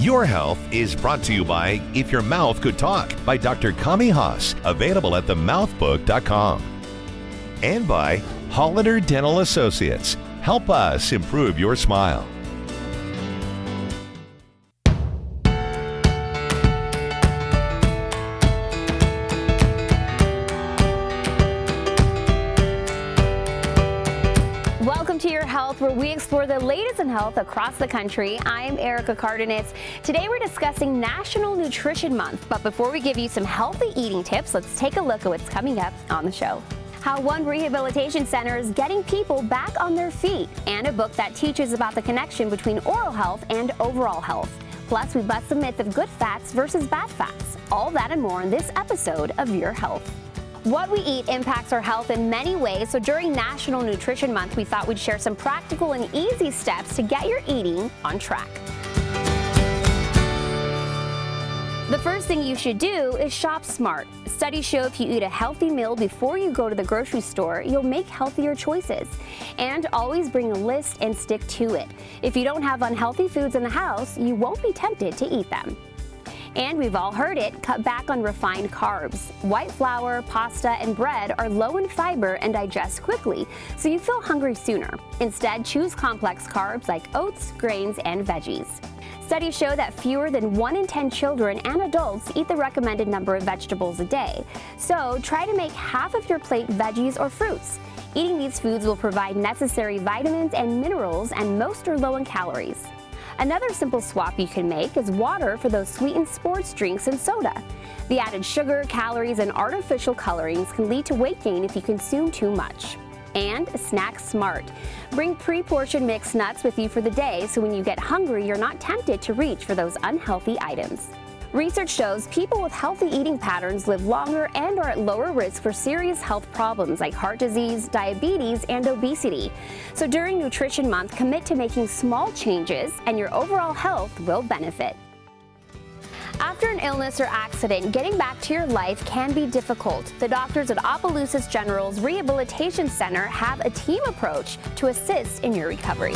Your Health is brought to you by If Your Mouth Could Talk by Dr. Kami Haas, available at themouthbook.com. And by Hollander Dental Associates. Help us improve your smile. Welcome to Your Health, where we explore the latest in health across the country. I'm Erica Cardenas. Today we're discussing National Nutrition Month, but before we give you some healthy eating tips, let's take a look at what's coming up on the show. How one rehabilitation center is getting people back on their feet, and a book that teaches about the connection between oral health and overall health. Plus, we bust the myth of good fats versus bad fats. All that and more in this episode of Your Health. What we eat impacts our health in many ways, so during National Nutrition Month, we thought we'd share some practical and easy steps to get your eating on track. The first thing you should do is shop smart. Studies show if you eat a healthy meal before you go to the grocery store, you'll make healthier choices. And always bring a list and stick to it. If you don't have unhealthy foods in the house, you won't be tempted to eat them. And we've all heard it, cut back on refined carbs. White flour, pasta, and bread are low in fiber and digest quickly, so you feel hungry sooner. Instead, choose complex carbs like oats, grains, and veggies. Studies show that fewer than 1 in 10 children and adults eat the recommended number of vegetables a day. So try to make half of your plate veggies or fruits. Eating these foods will provide necessary vitamins and minerals, and most are low in calories. Another simple swap you can make is water for those sweetened sports drinks and soda. The added sugar, calories, and artificial colorings can lead to weight gain if you consume too much. And snack smart. Bring pre-portioned mixed nuts with you for the day, so when you get hungry, you're not tempted to reach for those unhealthy items. Research shows people with healthy eating patterns live longer and are at lower risk for serious health problems like heart disease, diabetes, and obesity. So during Nutrition Month, commit to making small changes and your overall health will benefit. After an illness or accident, getting back to your life can be difficult. The doctors at Opelousas General's Rehabilitation Center have a team approach to assist in your recovery.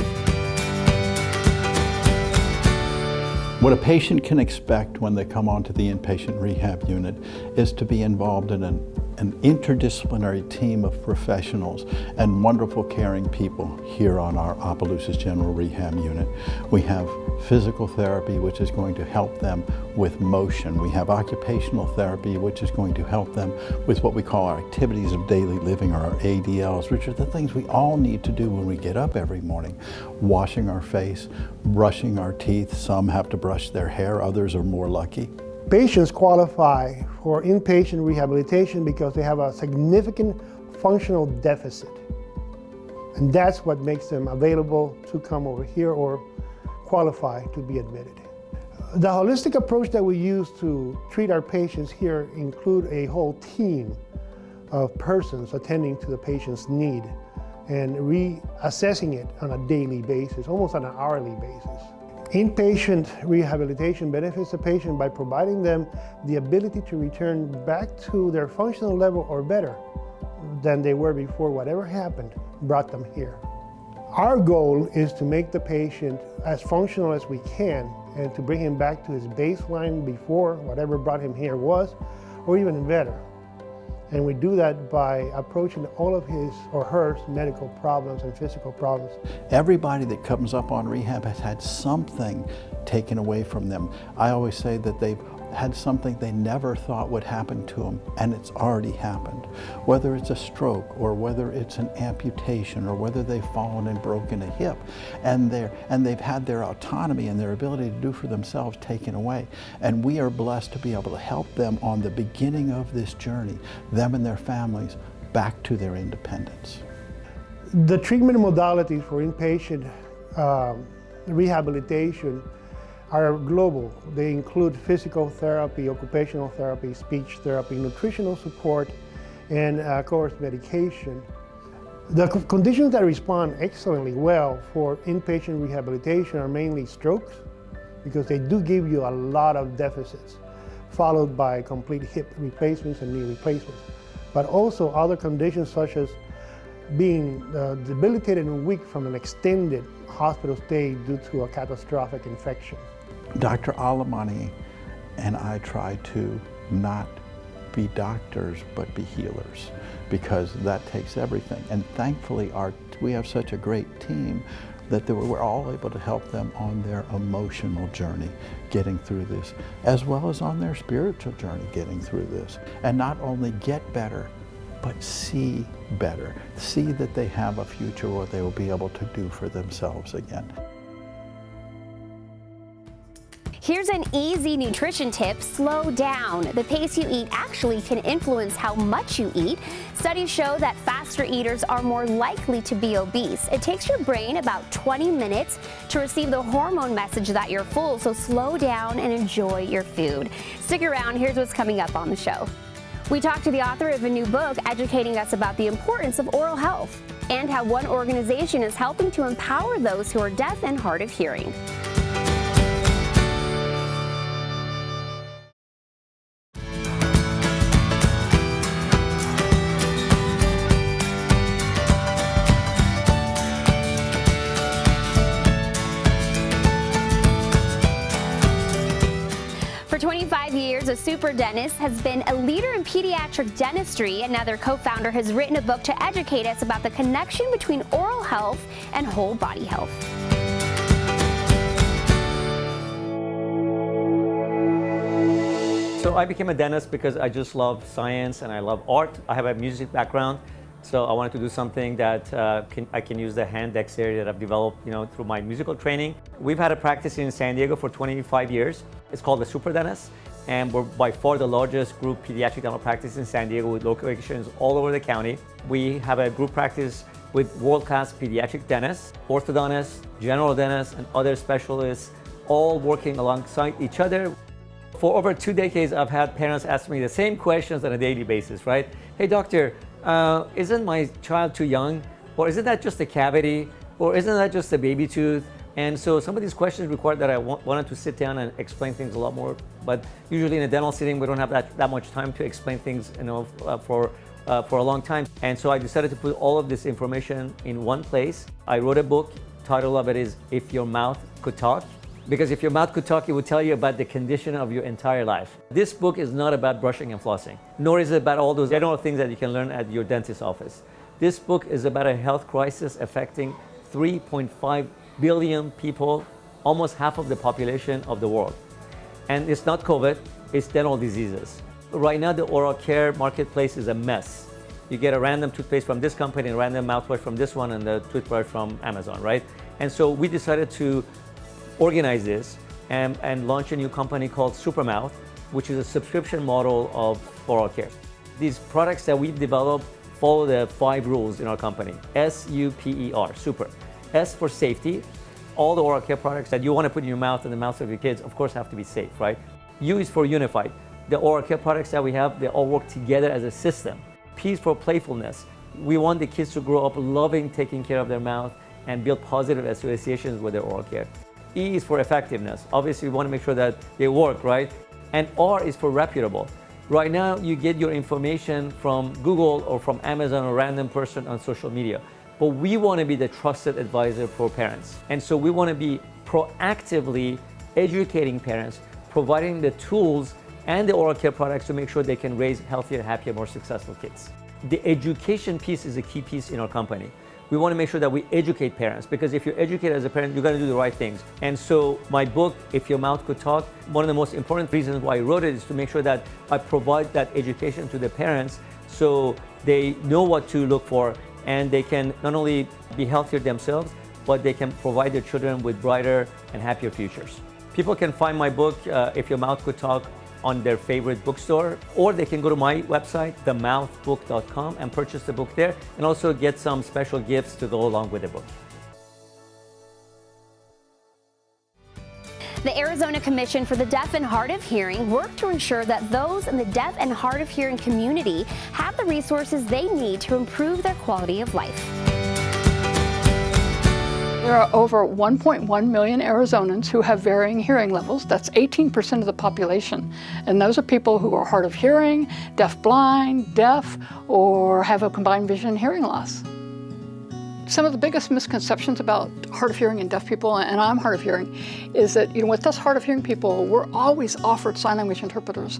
What a patient can expect when they come onto the inpatient rehab unit is to be involved in an interdisciplinary team of professionals and wonderful caring people here on our Opelousas General Rehab Unit. We have physical therapy, which is going to help them with motion. We have occupational therapy, which is going to help them with what we call our activities of daily living, or our ADLs, which are the things we all need to do when we get up every morning. Washing our face, brushing our teeth. Some have to brush their hair, others are more lucky. Patients qualify for inpatient rehabilitation because they have a significant functional deficit. And that's what makes them available to come over here or qualify to be admitted. The holistic approach that we use to treat our patients here include a whole team of persons attending to the patient's need and reassessing it on a daily basis, almost on an hourly basis. Inpatient rehabilitation benefits the patient by providing them the ability to return back to their functional level or better than they were before whatever happened brought them here. Our goal is to make the patient as functional as we can and to bring him back to his baseline before whatever brought him here was, or even better. And we do that by approaching all of his or her medical problems and physical problems. Everybody that comes up on rehab has had something taken away from them. I always say that they've had something they never thought would happen to them, and it's already happened. Whether it's a stroke, or whether it's an amputation, or whether they've fallen and broken a hip, and they've had their autonomy and their ability to do for themselves taken away. And we are blessed to be able to help them on the beginning of this journey, them and their families, back to their independence. The treatment modalities for inpatient rehabilitation are global. They include physical therapy, occupational therapy, speech therapy, nutritional support, and of course medication. The conditions that respond excellently well for inpatient rehabilitation are mainly strokes, because they do give you a lot of deficits, followed by complete hip replacements and knee replacements. But also other conditions such as being debilitated and weak from an extended hospital stay due to a catastrophic infection. Dr. Alamani and I try to not be doctors, but be healers, because that takes everything. And thankfully, we have such a great team that we're all able to help them on their emotional journey getting through this, as well as on their spiritual journey getting through this. And not only get better, but see better. See that they have a future where they will be able to do for themselves again. Here's an easy nutrition tip: slow down. The pace you eat actually can influence how much you eat. Studies show that faster eaters are more likely to be obese. It takes your brain about 20 minutes to receive the hormone message that you're full, so slow down and enjoy your food. Stick around, here's what's coming up on the show. We talked to the author of a new book educating us about the importance of oral health and how one organization is helping to empower those who are deaf and hard of hearing. For 25 years, a super dentist has been a leader in pediatric dentistry, and now their co-founder has written a book to educate us about the connection between oral health and whole body health. So I became a dentist because I just love science and I love art. I have a music background, so I wanted to do something that I can use the hand dexterity that I've developed, through my musical training. We've had a practice in San Diego for 25 years. It's called the Super Dentist, and we're by far the largest group pediatric dental practice in San Diego with locations all over the county. We have a group practice with world-class pediatric dentists, orthodontists, general dentists, and other specialists, all working alongside each other. For over 2 decades, I've had parents ask me the same questions on a daily basis, right? Hey doctor, isn't my child too young? Or isn't that just a cavity? Or isn't that just a baby tooth? And so some of these questions required that I wanted to sit down and explain things a lot more. But usually in a dental setting, we don't have that much time to explain things, for a long time. And so I decided to put all of this information in one place. I wrote a book. Title of it is If Your Mouth Could Talk. Because if your mouth could talk, it would tell you about the condition of your entire life. This book is not about brushing and flossing, nor is it about all those general things that you can learn at your dentist's office. This book is about a health crisis affecting 3.5 billion people, almost half of the population of the world. And it's not COVID, it's dental diseases. Right now, the oral care marketplace is a mess. You get a random toothpaste from this company, and a random mouthwash from this one, and the toothbrush from Amazon, right? And so we decided to organize this and launch a new company called Supermouth, which is a subscription model of oral care. These products that we've developed follow the 5 rules in our company. S-U-P-E-R, super. S for safety. All the oral care products that you want to put in your mouth and the mouths of your kids, of course, have to be safe, right? U is for unified. The oral care products that we have, they all work together as a system. P is for playfulness. We want the kids to grow up loving taking care of their mouth and build positive associations with their oral care. E is for effectiveness. Obviously, we want to make sure that they work, right? And R is for reputable. Right now, you get your information from Google or from Amazon or random person on social media. But we want to be the trusted advisor for parents. And so we want to be proactively educating parents, providing the tools and the oral care products to make sure they can raise healthier, happier, more successful kids. The education piece is a key piece in our company. We want to make sure that we educate parents, because if you're educated as a parent, you're going to do the right things. And so my book, If Your Mouth Could Talk, one of the most important reasons why I wrote it is to make sure that I provide that education to the parents so they know what to look for, and they can not only be healthier themselves, but they can provide their children with brighter and happier futures. People can find my book, If Your Mouth Could Talk, on their favorite bookstore, or they can go to my website, themouthbook.com, and purchase the book there, and also get some special gifts to go along with the book. The Arizona Commission for the Deaf and Hard of Hearing worked to ensure that those in the deaf and hard of hearing community have the resources they need to improve their quality of life. There are over 1.1 million Arizonans who have varying hearing levels. That's 18% of the population. And those are people who are hard of hearing, deaf-blind, deaf, or have a combined vision and hearing loss. some of the biggest misconceptions about hard of hearing and deaf people, and I'm hard of hearing, is that, with us hard of hearing people, we're always offered sign language interpreters.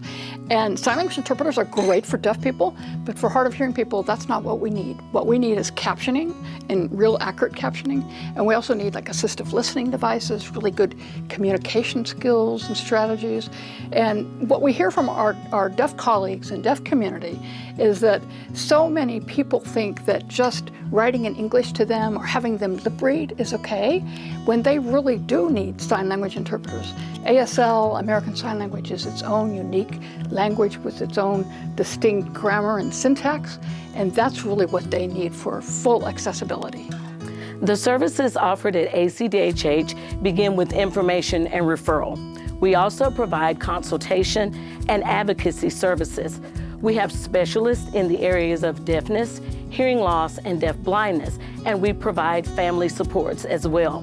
And sign language interpreters are great for deaf people, but for hard of hearing people, that's not what we need. What we need is captioning, and real accurate captioning. And we also need assistive listening devices, really good communication skills and strategies. And what we hear from our deaf colleagues and deaf community is that so many people think that just writing in English to them or having them lip read is okay, when they really do need sign language interpreters. ASL, American Sign Language, is its own unique language with its own distinct grammar and syntax, and that's really what they need for full accessibility. The services offered at ACDHH begin with information and referral. We also provide consultation and advocacy services. We have specialists in the areas of deafness, hearing loss, and deaf blindness, and we provide family supports as well.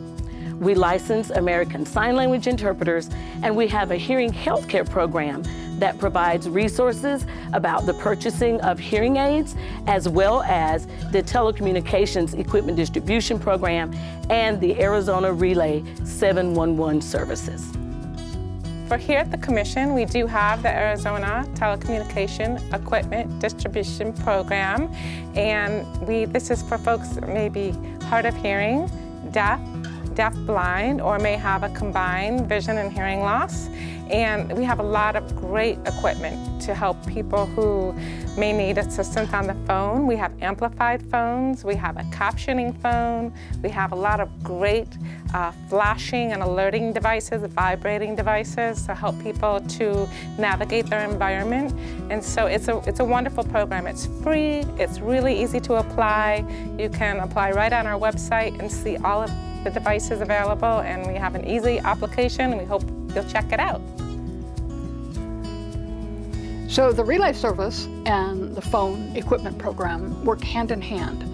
We license American Sign Language interpreters, and we have a hearing healthcare program that provides resources about the purchasing of hearing aids, as well as the telecommunications equipment distribution program and the Arizona Relay 711 services. For here at the Commission, we do have the Arizona Telecommunication Equipment Distribution Program, and this is for folks maybe hard of hearing, deaf blind, or may have a combined vision and hearing loss. And we have a lot of great equipment to help people who may need assistance on the phone. We have amplified phones, we have a captioning phone, we have a lot of great flashing and alerting devices, vibrating devices to help people to navigate their environment. And so it's a wonderful program. It's free, it's really easy to apply. You can apply right on our website and see all of the devices available, and we have an easy application, and we hope you'll check it out. So the relay service and the phone equipment program work hand in hand.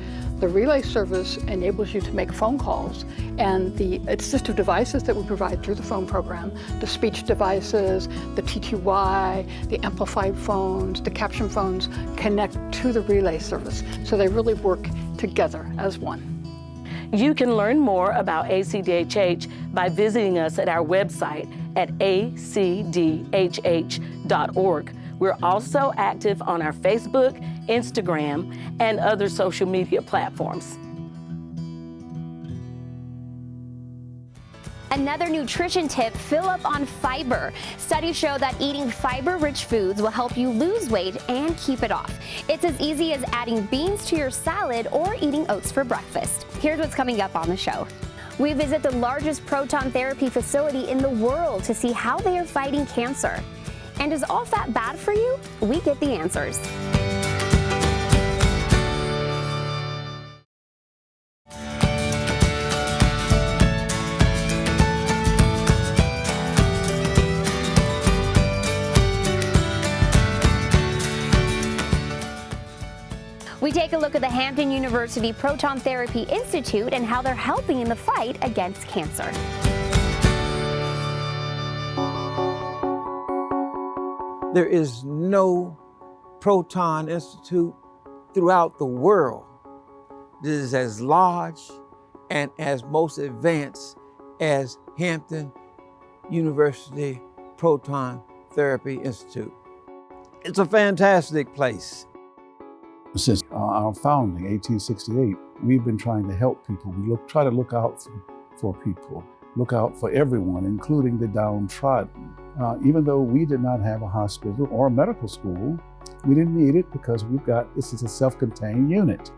The relay service enables you to make phone calls, and the assistive devices that we provide through the phone program, the speech devices, the TTY, the amplified phones, the caption phones, connect to the relay service. So they really work together as one. You can learn more about ACDHH by visiting us at our website at acdhh.org. We're also active on our Facebook, Instagram, and other social media platforms. Another nutrition tip, fill up on fiber. Studies show that eating fiber-rich foods will help you lose weight and keep it off. It's as easy as adding beans to your salad or eating oats for breakfast. Here's what's coming up on the show. We visit the largest proton therapy facility in the world to see how they are fighting cancer. And is all fat bad for you? We get the answers. We take a look at the Hampton University Proton Therapy Institute and how they're helping in the fight against cancer. There is no proton institute throughout the world that is as large and as most advanced as Hampton University Proton Therapy Institute. It's a fantastic place. Since our founding, 1868, we've been trying to help people. We try to look out for people, look out for everyone, including the downtrodden. Even though we did not have a hospital or a medical school, we didn't need it because this is a self-contained unit.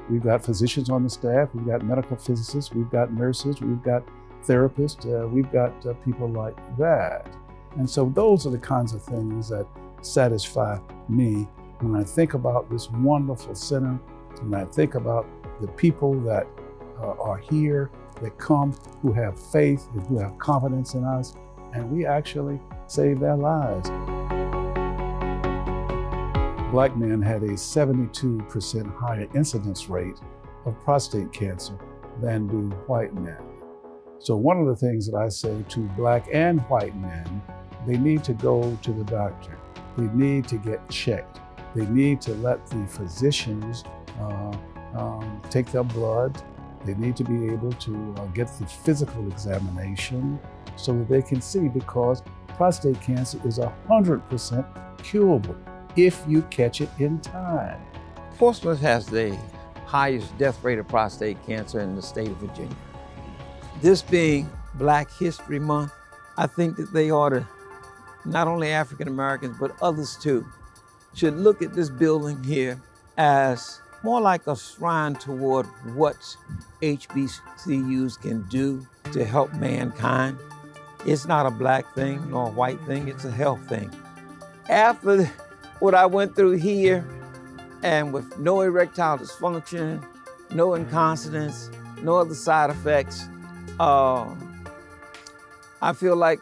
We've got physicians on the staff, we've got medical physicists, we've got nurses, we've got therapists, we've got people like that. And so those are the kinds of things that satisfy me when I think about this wonderful center, when I think about the people that are here, that come, who have faith and who have confidence in us, and we actually save their lives. Black men had a 72% higher incidence rate of prostate cancer than do white men. So one of the things that I say to Black and white men, they need to go to the doctor. They need to get checked. They need to let the physicians take their blood They need to be able to get the physical examination so that they can see, because prostate cancer is 100% curable if you catch it in time. Portsmouth has the highest death rate of prostate cancer in the state of Virginia. This being Black History Month, I think that they ought to, not only African Americans, but others too, should look at this building here as more like a shrine toward what HBCUs can do to help mankind. It's not a black thing nor a white thing, it's a health thing. After what I went through here, and with no erectile dysfunction, no incontinence, no other side effects, I feel like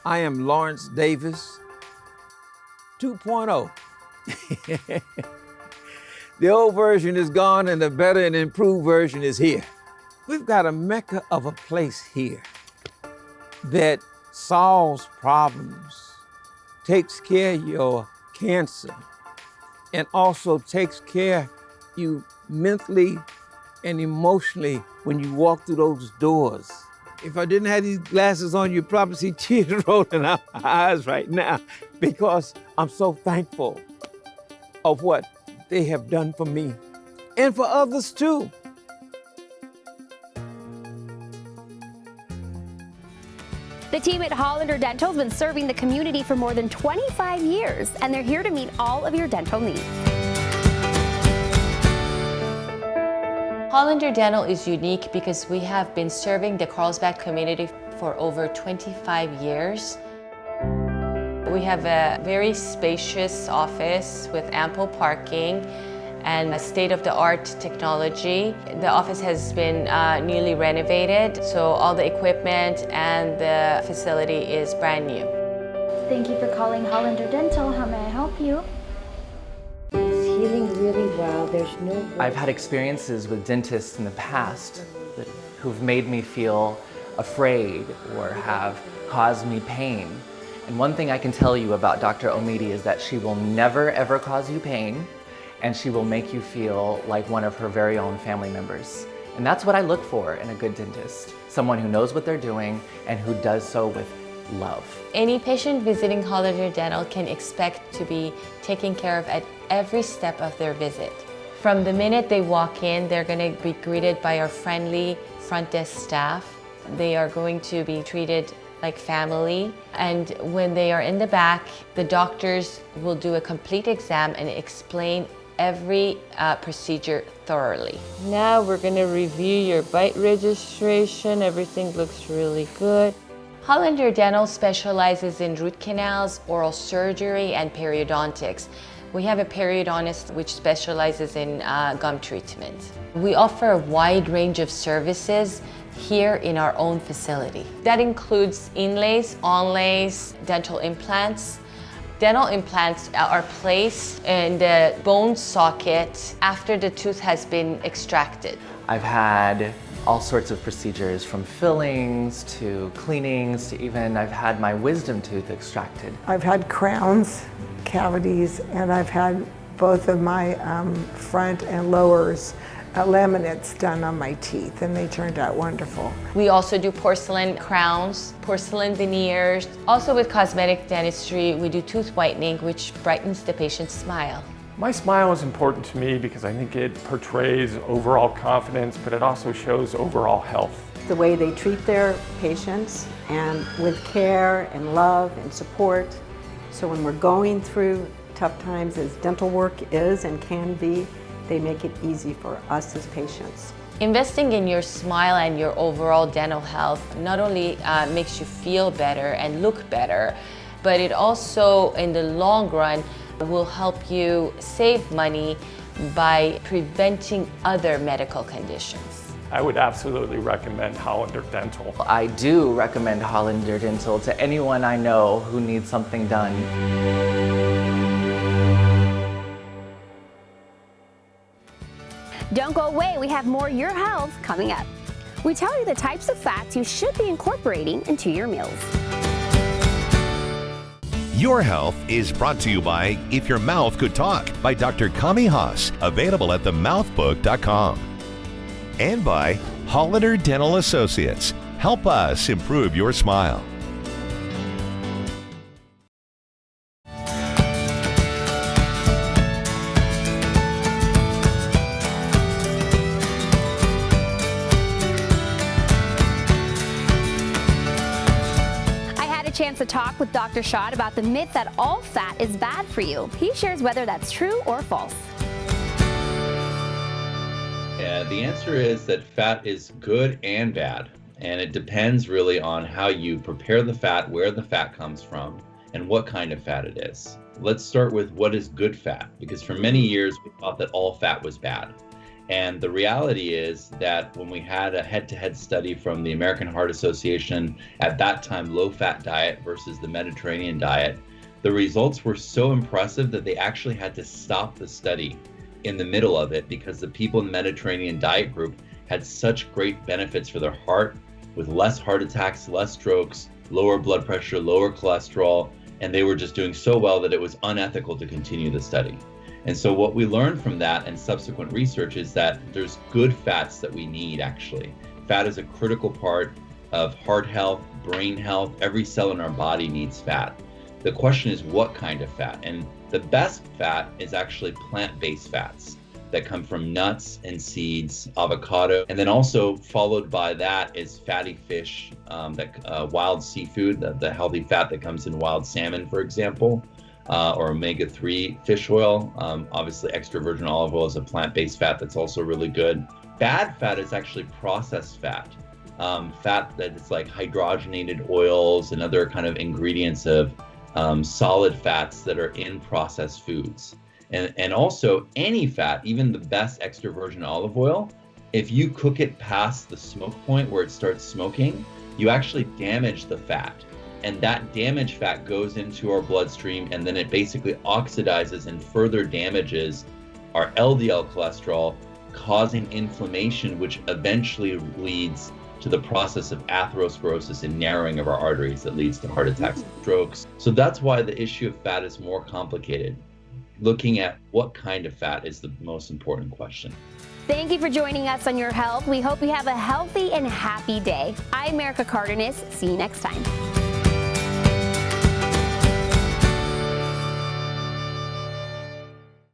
I am Lawrence Davis 2.0. The old version is gone and the better and improved version is here. We've got a mecca of a place here that solves problems, takes care of your cancer, and also takes care of you mentally and emotionally when you walk through those doors. If I didn't have these glasses on, you'd probably see tears rolling out my eyes right now, because I'm so thankful of what they have done for me and for others too. The team at Hollander Dental has been serving the community for more than 25 years, and they're here to meet all of your dental needs. Hollander Dental is unique because we have been serving the Carlsbad community for over 25 years. We have a very spacious office with ample parking and a state-of-the-art technology. The office has been newly renovated, so all the equipment and the facility is brand new. Thank you for calling Hollander Dental. How may I help you? It's healing really well. There's no... I've had experiences with dentists in the past who've made me feel afraid or have caused me pain. And one thing I can tell you about Dr. Omidi is that she will never ever cause you pain, and she will make you feel like one of her very own family members. And that's what I look for in a good dentist. Someone who knows what they're doing and who does so with love. Any patient visiting Hollander Dental can expect to be taken care of at every step of their visit. From the minute they walk in, they're going to be greeted by our friendly front desk staff. They are going to be treated like family. And when they are in the back, the doctors will do a complete exam and explain every procedure thoroughly. Now we're going to review your bite registration. Everything looks really good. Hollander Dental specializes in root canals, oral surgery, and periodontics. We have a periodontist which specializes in gum treatment. We offer a wide range of services here in our own facility. That includes inlays, onlays, dental implants. Dental implants are placed in the bone socket after the tooth has been extracted. I've had all sorts of procedures, from fillings to cleanings to even I've had my wisdom tooth extracted. I've had crowns, cavities, and I've had both of my front and lowers laminates done on my teeth, and they turned out wonderful. We also do porcelain crowns, porcelain veneers. Also with cosmetic dentistry, we do tooth whitening, which brightens the patient's smile. My smile is important to me because I think it portrays overall confidence, but it also shows overall health. The way they treat their patients, and with care and love and support. So when we're going through tough times, as dental work is and can be, they make it easy for us as patients. Investing in your smile and your overall dental health not only makes you feel better and look better, but it also, in the long run, will help you save money by preventing other medical conditions. I would absolutely recommend Hollander Dental. I do recommend Hollander Dental to anyone I know who needs something done. Don't go away, we have more Your Health coming up. We tell you the types of fats you should be incorporating into your meals. Your Health is brought to you by If Your Mouth Could Talk by Dr. Kami Haas, available at themouthbook.com. And by Hollander Dental Associates. Help us improve your smile. Chance to talk with Dr. Schott about the myth that all fat is bad for you. He shares whether that's true or false. The answer is that fat is good and bad, and it depends really on how you prepare the fat, where the fat comes from, and what kind of fat it is. Let's start with what is good fat, because for many years we thought that all fat was bad. And the reality is that when we had a head-to-head study from the American Heart Association, at that time low-fat diet versus the Mediterranean diet, the results were so impressive that they actually had to stop the study in the middle of it because the people in the Mediterranean diet group had such great benefits for their heart, with less heart attacks, less strokes, lower blood pressure, lower cholesterol, and they were just doing so well that it was unethical to continue the study. And so what we learned from that and subsequent research is that there's good fats that we need actually. Fat is a critical part of heart health, brain health. Every cell in our body needs fat. The question is what kind of fat? And the best fat is actually plant-based fats that come from nuts and seeds, avocado, and then also followed by that is fatty fish, wild seafood, the healthy fat that comes in wild salmon, for example. Or omega-3 fish oil. Obviously, extra virgin olive oil is a plant-based fat that's also really good. Bad fat is actually processed fat. Fat that is like hydrogenated oils and other kind of ingredients of solid fats that are in processed foods. And also any fat, even the best extra virgin olive oil, if you cook it past the smoke point where it starts smoking, you actually damage the fat. And that damaged fat goes into our bloodstream, and then it basically oxidizes and further damages our LDL cholesterol, causing inflammation, which eventually leads to the process of atherosclerosis and narrowing of our arteries that leads to heart attacks and strokes. So that's why the issue of fat is more complicated. Looking at what kind of fat is the most important question. Thank you for joining us on Your Health. We hope you have a healthy and happy day. I'm Erica Cardenas. See you next time.